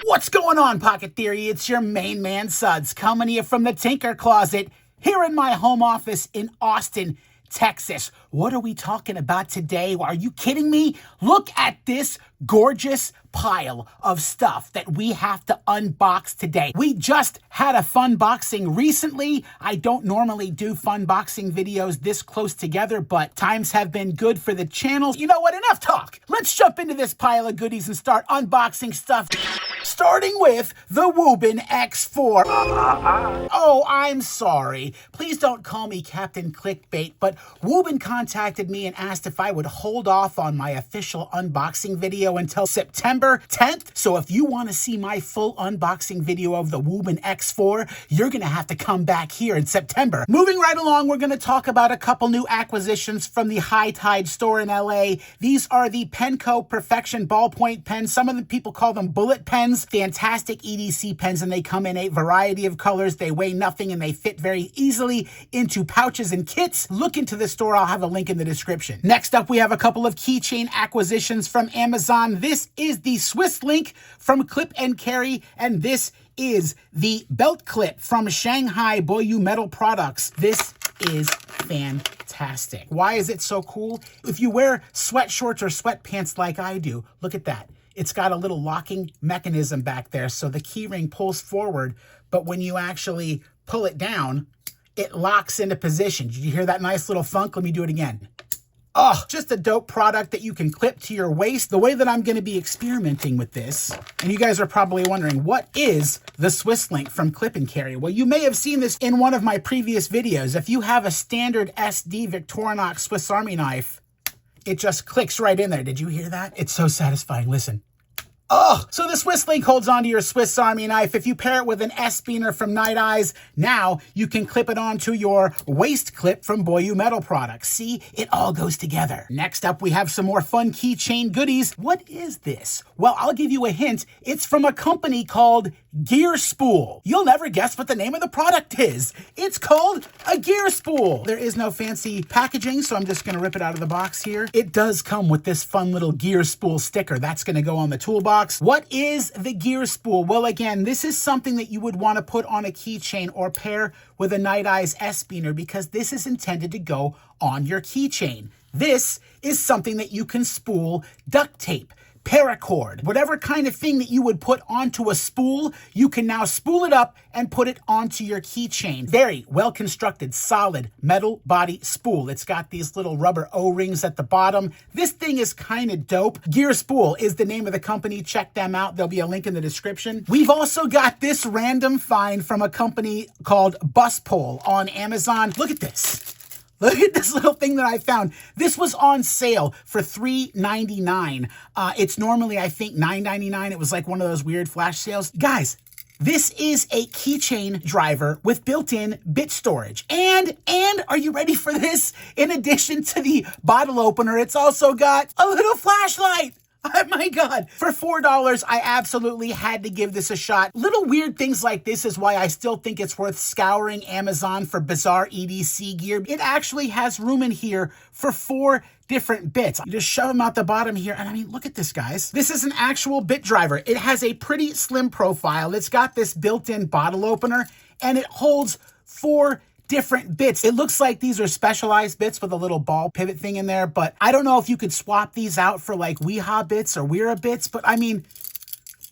What's going on, Pocket Theory? It's your main man, Suds, coming to you from the Tinker Closet here in my home office in Austin, Texas. What are we talking about today? Are you kidding me? Look at this gorgeous pile of stuff that we have to unbox today. We just had a fUNboxing recently. I don't normally do fUNboxing videos this close together, but times have been good for the channel. You know what? Enough talk. Let's jump into this pile of goodies and start unboxing stuff. Starting with the Wuben X4. Oh, I'm sorry. Please don't call me Captain Clickbait, but Wuben contacted me and asked if I would hold off on my official unboxing video until September 10th. So if you want to see my full unboxing video of the Wuben X4, you're going to have to come back here in September. Moving right along, we're going to talk about a couple new acquisitions from the Hightide store in LA. These are the Penco Perfection Ballpoint pens. Some of the people call them bullet pens. Fantastic EDC pens, and they come in a variety of colors. They weigh nothing and they fit very easily into pouches and kits. Look into the store. I'll have a link in the description. Next up, we have a couple of keychain acquisitions from Amazon. This is the SwissLinq from Clip and Carry, and this is the belt clip from Shanghai Boyou Metal Products. This is fantastic. Why is it so cool? If you wear sweatshorts or sweatpants like I do, look at that. It's got a little locking mechanism back there, so the key ring pulls forward, but when you actually pull it down, it locks into position. Did you hear that nice little thunk? Let me do it again. Oh, just a dope product that you can clip to your waist. The way that I'm going to be experimenting with this, and you guys are probably wondering, what is the SwissLinq from Clip and Carry? Well, you may have seen this in one of my previous videos. If you have a standard SD Victorinox Swiss Army knife, it just clicks right in there. Did you hear that? It's so satisfying. Listen. Oh, so the SwissLinq holds onto your Swiss Army knife. If you pair it with an S-spinner from Night Eyes, now you can clip it onto your waist clip from Boyou Metal Products. See, it all goes together. Next up, we have some more fun keychain goodies. What is this? Well, I'll give you a hint. It's from a company called Gear Spool. You'll never guess what the name of the product is. It's called a gear spool. There is no fancy packaging, so I'm just going to rip it out of the box here. It does come with this fun little gear spool sticker. That's going to go on the toolbox. What is the gear spool? Well, again, this is something that you would want to put on a keychain or pair with a Night Eyes S-spinner, because this is intended to go on your keychain. This is something that you can spool duct tape, paracord, whatever kind of thing that you would put onto a spool, you can now spool it up and put it onto your keychain. Very well-constructed, solid metal body spool. It's got these little rubber O-rings at the bottom. This thing is kind of dope. Gear Spool is the name of the company. Check them out. There'll be a link in the description. We've also got this random find from a company called Buspoll on Amazon. Look at this. Look at this little thing that I found. This was on sale for $3.99. It's normally, I think, $9.99. It was like one of those weird flash sales. Guys, this is a keychain driver with built-in bit storage. And are you ready for this? In addition to the bottle opener, it's also got a little flashlight. Oh my God. For $4, I absolutely had to give this a shot. Little weird things like this is why I still think it's worth scouring Amazon for bizarre EDC gear. It actually has room in here for 4 different bits. You just shove them out the bottom here. And I mean, look at this, guys. This is an actual bit driver. It has a pretty slim profile. It's got this built-in bottle opener, and it holds 4 different bits. It looks like these are specialized bits with a little ball pivot thing in there, but I don't know if you could swap these out for like Weeha bits or Weira bits, but I mean,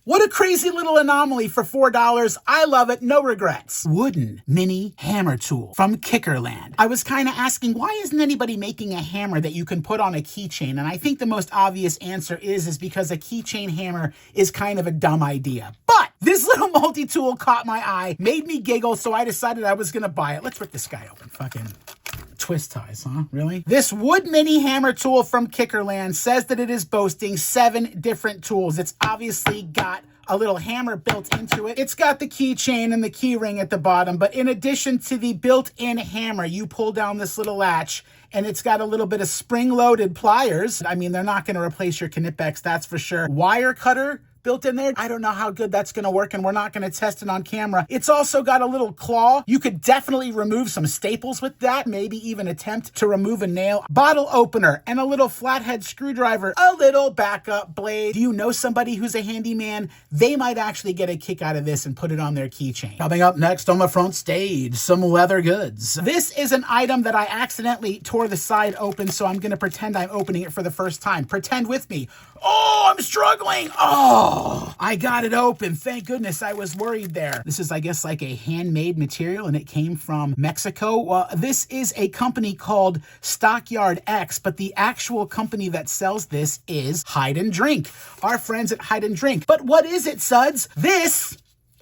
what a crazy little anomaly for $4. I love it. No regrets. Wooden mini hammer tool from Kickerland. I was kind of asking, why isn't anybody making a hammer that you can put on a keychain? And I think the most obvious answer is because a keychain hammer is kind of a dumb idea. But this little multi-tool caught my eye, made me giggle, so I decided I was going to buy it. Let's rip this guy open. Fucking twist ties, huh? Really? This wood mini hammer tool from Kickerland says that it is boasting 7 different tools. It's obviously got a little hammer built into it. It's got the keychain and the key ring at the bottom, but in addition to the built-in hammer, you pull down this little latch and it's got a little bit of spring-loaded pliers. I mean, they're not going to replace your Knipex, that's for sure. Wire cutter, built in there. I don't know how good that's gonna work, and we're not gonna test it on camera. It's also got a little claw. You could definitely remove some staples with that, maybe even attempt to remove a nail. Bottle opener and a little flathead screwdriver, a little backup blade. Do you know somebody who's a handyman? They might actually get a kick out of this and put it on their keychain. Coming up next on the front stage, some leather goods. This is an item that I accidentally tore the side open, so I'm gonna pretend I'm opening it for the first time. Pretend with me. Oh, I'm struggling. Oh, I got it open. Thank goodness. I was worried there. This is, I guess, like a handmade material, and it came from Mexico. Well, this is a company called Stockyard X, but the actual company that sells this is Hide & Drink. Our friends at Hide & Drink. But what is it, suds? This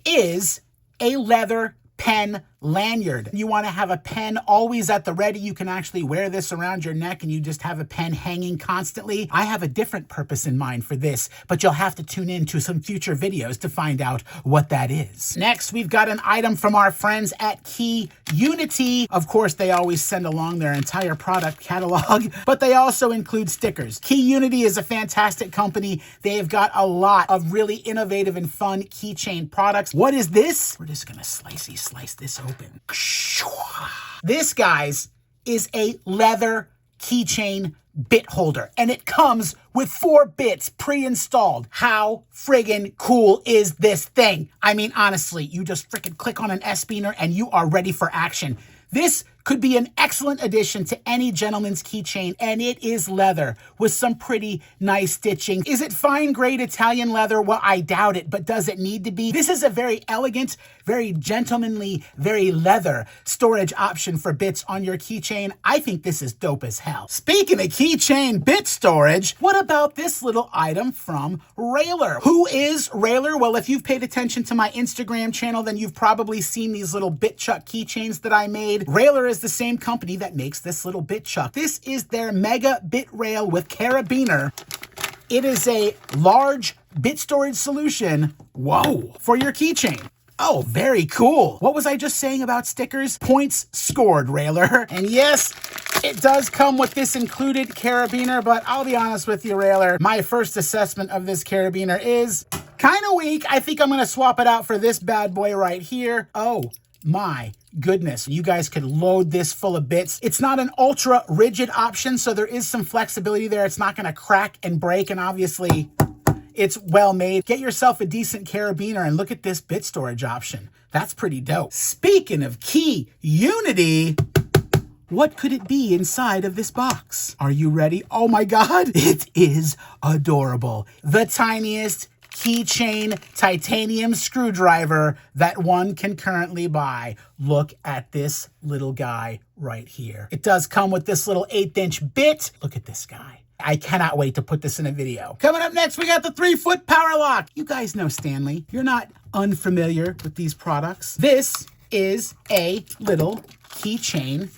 is a leather pen lanyard. You want to have a pen always at the ready. You can actually wear this around your neck and you just have a pen hanging constantly. I have a different purpose in mind for this, but you'll have to tune in to some future videos to find out what that is. Next, we've got an item from our friends at KeyUnity. Of course, they always send along their entire product catalog, but they also include stickers. KeyUnity is a fantastic company. They have got a lot of really innovative and fun keychain products. What is this? We're just gonna slice this open. This, guys, is a leather keychain bit holder, and it comes with 4 bits pre-installed. How friggin' cool is this thing? I mean, honestly, you just frickin' click on an S-spinner and you are ready for action. This could be an excellent addition to any gentleman's keychain, and it is leather with some pretty nice stitching. Is it fine grade Italian leather? Well, I doubt it, but does it need to be? This is a very elegant, very gentlemanly, very leather storage option for bits on your keychain. I think this is dope as hell. Speaking of keychain bit storage, what about this little item from Railer? Who is Railer? Well, if you've paid attention to my Instagram channel, then you've probably seen these little bit chuck keychains that I made. Railer is the same company that makes this little bit chuck. This is their mega bit rail with carabiner. It is a large bit storage solution, whoa, for your keychain. Oh, very cool. What was I just saying about stickers? Points scored, Railer. And yes, it does come with this included carabiner, but I'll be honest with you, Railer, my first assessment of this carabiner is kind of weak. I think I'm gonna swap it out for this bad boy right here. Oh my goodness, you guys could load this full of bits. It's not an ultra rigid option, so there is some flexibility there. It's not gonna crack and break, and obviously it's well made. Get yourself a decent carabiner and look at this bit storage option. That's pretty dope. Speaking of KeyUnity, what could it be inside of this box? Are you ready? Oh my God, it is adorable. The tiniest keychain titanium screwdriver that one can currently buy. Look at this little guy right here. It does come with this little 1/8" bit. Look at this guy. I cannot wait to put this in a video. Coming up next, we got the 3-foot PowerLock. You guys know Stanley. You're not unfamiliar with these products. This is a little keychain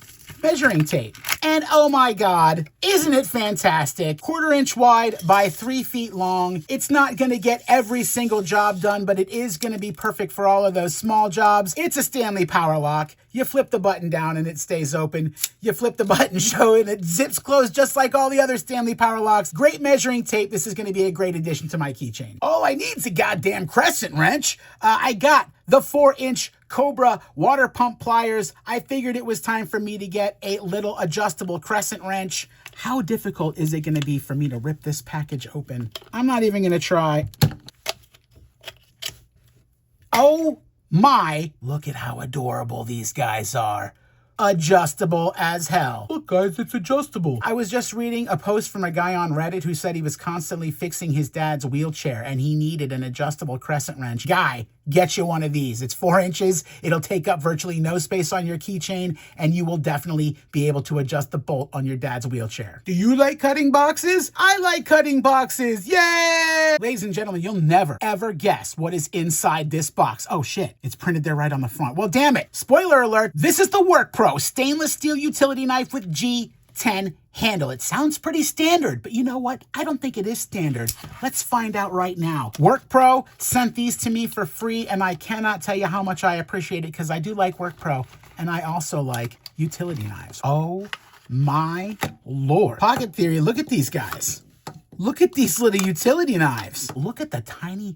measuring tape. And oh my God, isn't it fantastic? 1/4 inch wide by 3 feet long. It's not gonna get every single job done, but it is gonna be perfect for all of those small jobs. It's a Stanley PowerLock. You flip the button down and it stays open. You flip the button show and it zips closed just like all the other Stanley PowerLocks. Great measuring tape. This is gonna be a great addition to my keychain. All I need is a goddamn crescent wrench. I got the 4-inch Cobra water pump pliers. I figured it was time for me to get a little adjustable crescent wrench. How difficult is it gonna be for me to rip this package open? I'm not even gonna try. Oh my, look at how adorable these guys are. Adjustable as hell. Look guys, it's adjustable. I was just reading a post from a guy on Reddit who said he was constantly fixing his dad's wheelchair and he needed an adjustable crescent wrench. Guy, get you one of these. It's 4 inches. It'll take up virtually no space on your keychain and you will definitely be able to adjust the bolt on your dad's wheelchair. Do you like cutting boxes? I like cutting boxes. Yay! Ladies and gentlemen, you'll never ever guess what is inside this box. Oh shit, it's printed there right on the front. Well, damn it. Spoiler alert, this is the WorkPro stainless steel utility knife with G10 handle. It sounds pretty standard, but you know what? I don't think it is standard. Let's find out right now. WorkPro sent these to me for free, and I cannot tell you how much I appreciate it because I do like WorkPro, and I also like utility knives. Oh my Lord. Pocket Theory, look at these guys. look at these little utility knives. Look at the tiny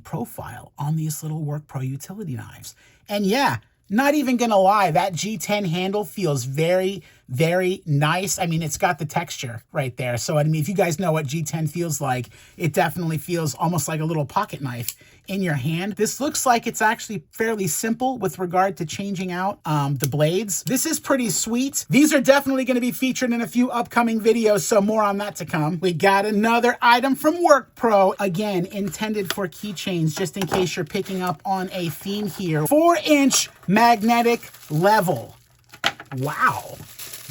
profile on these little WorkPro utility knives. And yeah, not even gonna lie, that G10 handle feels very, very nice. I mean, it's got the texture right there. So, I mean, if you guys know what G10 feels like, it definitely feels almost like a little pocket knife in your hand. This looks like it's actually fairly simple with regard to changing out the blades. This is pretty sweet. These are definitely going to be featured in a few upcoming videos, so more on that to come. We got another item from WorkPro, again, intended for keychains, just in case you're picking up on a theme here. 4-inch magnetic level. Wow.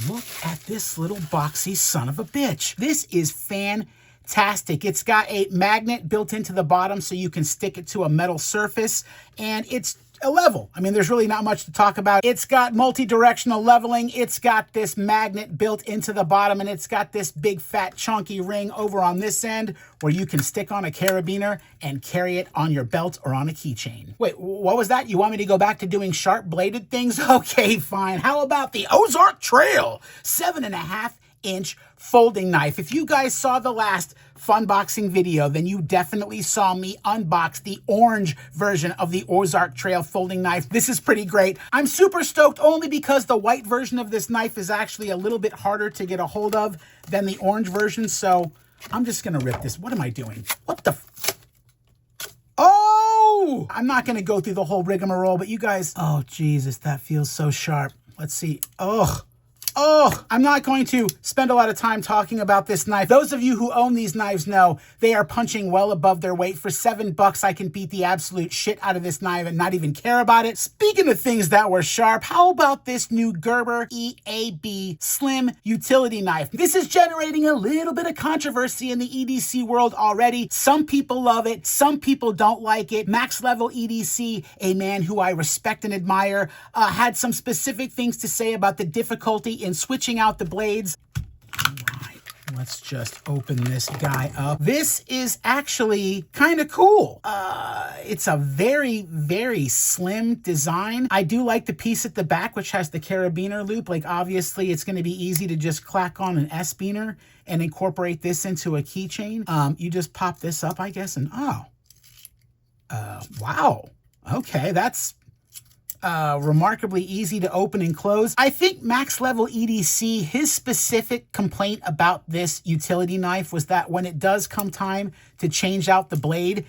Look at this little boxy son of a bitch. This is fantastic. It's got a magnet built into the bottom so you can stick it to a metal surface, and it's a level. I mean, there's really not much to talk about. It's got multi-directional leveling. It's got this magnet built into the bottom, and it's got this big fat chunky ring over on this end where you can stick on a carabiner and carry it on your belt or on a keychain. Wait, what was that? You want me to go back to doing sharp bladed things? Okay, fine. How about the Ozark Trail 7.5-inch folding knife? If you guys saw the last fUNboxing video, then you definitely saw me unbox the orange version of the Ozark Trail folding knife. This is pretty great. I'm super stoked only because the white version of this knife is actually a little bit harder to get a hold of than the orange version, so I'm just gonna rip this. What am I doing? What the Oh! I'm not gonna go through the whole rigmarole, but you guys, oh Jesus, that feels so sharp. Let's see. Oh, I'm not going to spend a lot of time talking about this knife. Those of you who own these knives know they are punching well above their weight. For $7, I can beat the absolute shit out of this knife and not even care about it. Speaking of things that were sharp, how about this new Gerber EAB Slim utility knife? This is generating a little bit of controversy in the EDC world already. Some people love it. Some people don't like it. Max Level EDC, a man who I respect and admire, had some specific things to say about the difficulty in switching out the blades. All right, let's just open this guy up. This is actually kind of cool. It's a very, very slim design. I do like the piece at the back, which has the carabiner loop. Like, obviously, it's going to be easy to just clack on an S-biner and incorporate this into a keychain. You just pop this up, I guess, and wow. Okay, that's remarkably easy to open and close. I think Max Level EDC, his specific complaint about this utility knife was that when it does come time to change out the blade,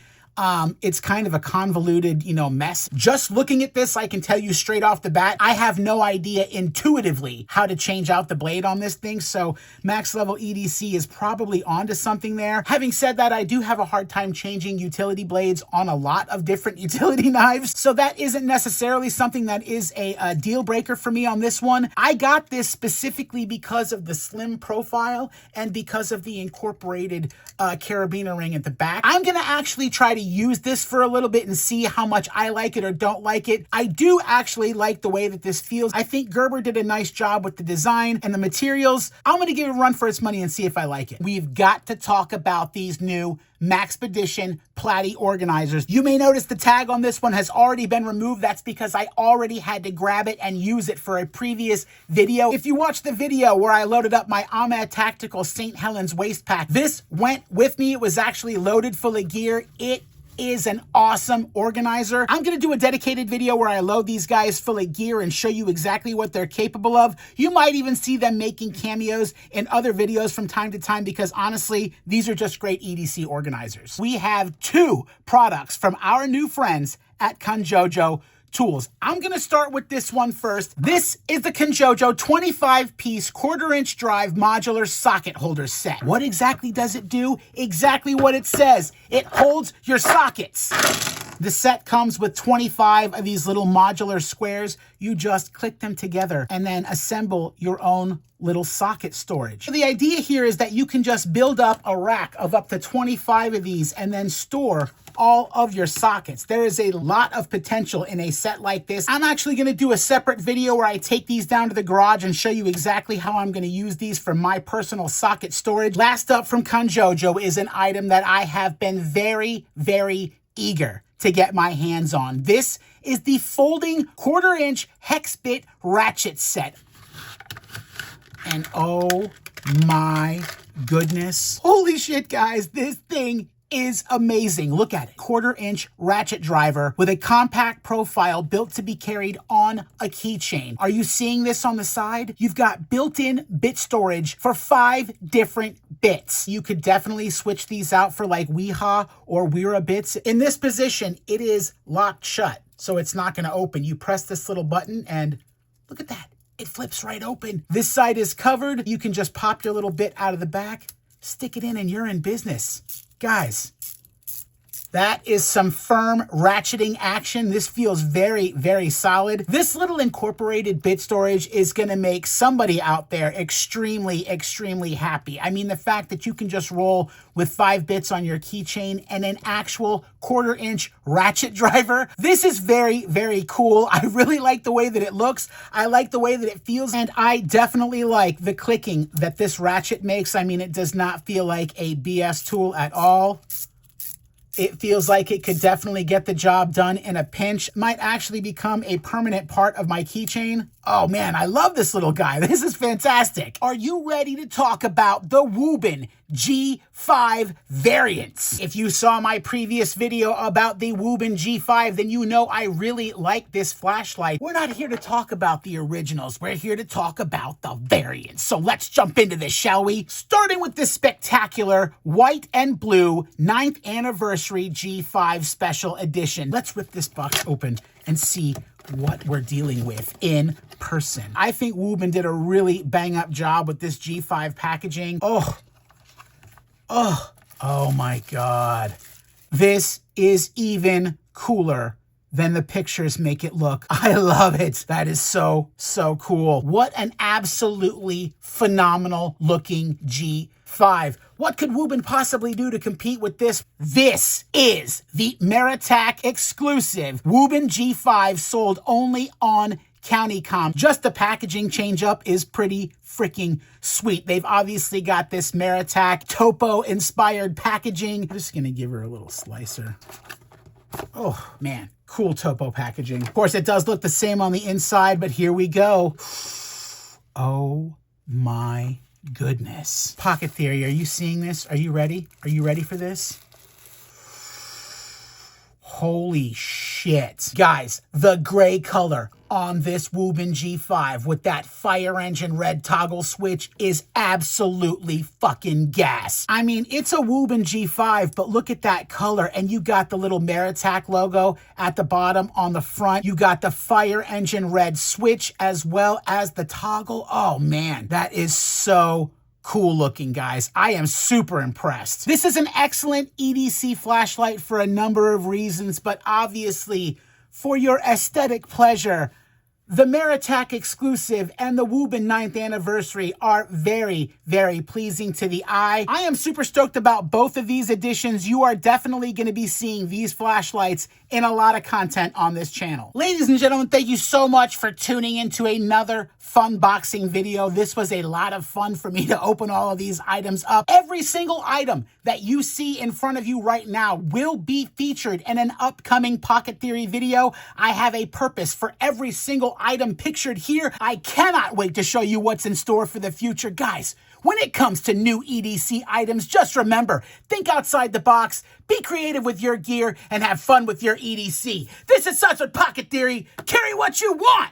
it's kind of a convoluted, mess. Just looking at this, I can tell you straight off the bat, I have no idea intuitively how to change out the blade on this thing. So Max Level EDC is probably onto something there. Having said that, I do have a hard time changing utility blades on a lot of different utility knives. So that isn't necessarily something that is a deal breaker for me on this one. I got this specifically because of the slim profile and because of the incorporated carabiner ring at the back. I'm going to actually try to use this for a little bit and see how much I like it or don't like it. I do actually like the way that this feels. I think Gerber did a nice job with the design and the materials. I'm going to give it a run for its money and see if I like it. We've got to talk about these new Maxpedition Platy organizers. You may notice the tag on this one has already been removed. That's because I already had to grab it and use it for a previous video. If you watched the video where I loaded up my Ahmed Tactical St. Helens waist pack, this went with me. It was actually loaded full of gear. It is an awesome organizer. I'm going to do a dedicated video where I load these guys full of gear and show you exactly what they're capable of. You might even see them making cameos in other videos from time to time because honestly, these are just great EDC organizers. We have 2 products from our new friends at Kanjojo Tools. I'm going to start with this one first. This is the Kanjojo 25-piece quarter-inch drive modular socket holder set. What exactly does it do? Exactly what it says. It holds your sockets. The set comes with 25 of these little modular squares. You just click them together and then assemble your own little socket storage. So the idea here is that you can just build up a rack of up to 25 of these and then store all of your sockets. There is a lot of potential in a set like this. I'm actually going to do a separate video where I take these down to the garage and show you exactly how I'm going to use these for my personal socket storage. Last up from Kanjojo is an item that I have been very, very eager to get my hands on. This is the folding quarter-inch hex bit ratchet set. And oh my goodness. Holy shit, guys. This thing is amazing. Look at it. 1/4-inch ratchet driver with a compact profile built to be carried on a keychain. Are you seeing this on the side? You've got built-in bit storage for 5 different bits. You could definitely switch these out for like Weeha or Weera bits. In this position, it is locked shut, so it's not going to open. You press this little button and look at that. It flips right open. This side is covered. You can just pop your little bit out of the back, stick it in, and you're in business. Guys, that is some firm ratcheting action. This feels very, very solid. This little incorporated bit storage is gonna make somebody out there extremely, extremely happy. I mean, the fact that you can just roll with 5 bits on your keychain and an actual 1/4-inch ratchet driver. This is very, very cool. I really like the way that it looks. I like the way that it feels, and I definitely like the clicking that this ratchet makes. I mean, it does not feel like a BS tool at all. It feels like it could definitely get the job done in a pinch. Might actually become a permanent part of my keychain. Oh man, I love this little guy. This is fantastic. Are you ready to talk about the Wuben G5 variants? If you saw my previous video about the Wuben G5, then you know I really like this flashlight. We're not here to talk about the originals. We're here to talk about the variants. So let's jump into this, shall we? Starting with this spectacular white and blue 9th anniversary G5 special edition. Let's rip this box open and see what we're dealing with in person. I think Wuben did a really bang-up job with this G5 packaging. Oh my God. This is even cooler than the pictures make it look. I love it. That is so, so cool. What an absolutely phenomenal looking G5. What could Wuben possibly do to compete with this? This is the Meritac exclusive Wuben G5 sold only on CountyCom. Just the packaging change up is pretty freaking sweet. They've obviously got this Meritac topo inspired packaging. I'm just gonna give her a little slicer. Oh man, cool topo packaging. Of course, it does look the same on the inside, but here we go. Oh my goodness. Pocket theory, are you seeing this? Are you ready? Are you ready for this? Holy shit. Guys, the gray color on this Wuben G5 with that fire engine red toggle switch is absolutely fucking gas. I mean, it's a Wuben G5, but look at that color, and you got the little Meritac logo at the bottom on the front. You got the fire engine red switch as well as the toggle. Oh man, that is so cool looking, guys. I am super impressed. This is an excellent EDC flashlight for a number of reasons, but obviously for your aesthetic pleasure, the Meritac exclusive and the Wuben 9th anniversary are very, very pleasing to the eye. I am super stoked about both of these editions. You are definitely going to be seeing these flashlights in a lot of content on this channel. Ladies and gentlemen, thank you so much for tuning into another FUNboxing video. This was a lot of fun for me to open all of these items up. Every single item that you see in front of you right now will be featured in an upcoming Pocket Theory video. I have a purpose for every single item pictured here. I cannot wait to show you what's in store for the future. Guys, when it comes to new EDC items, just remember, think outside the box, be creative with your gear, and have fun with your EDC. This is Such with Pocket Theory. Carry what you want.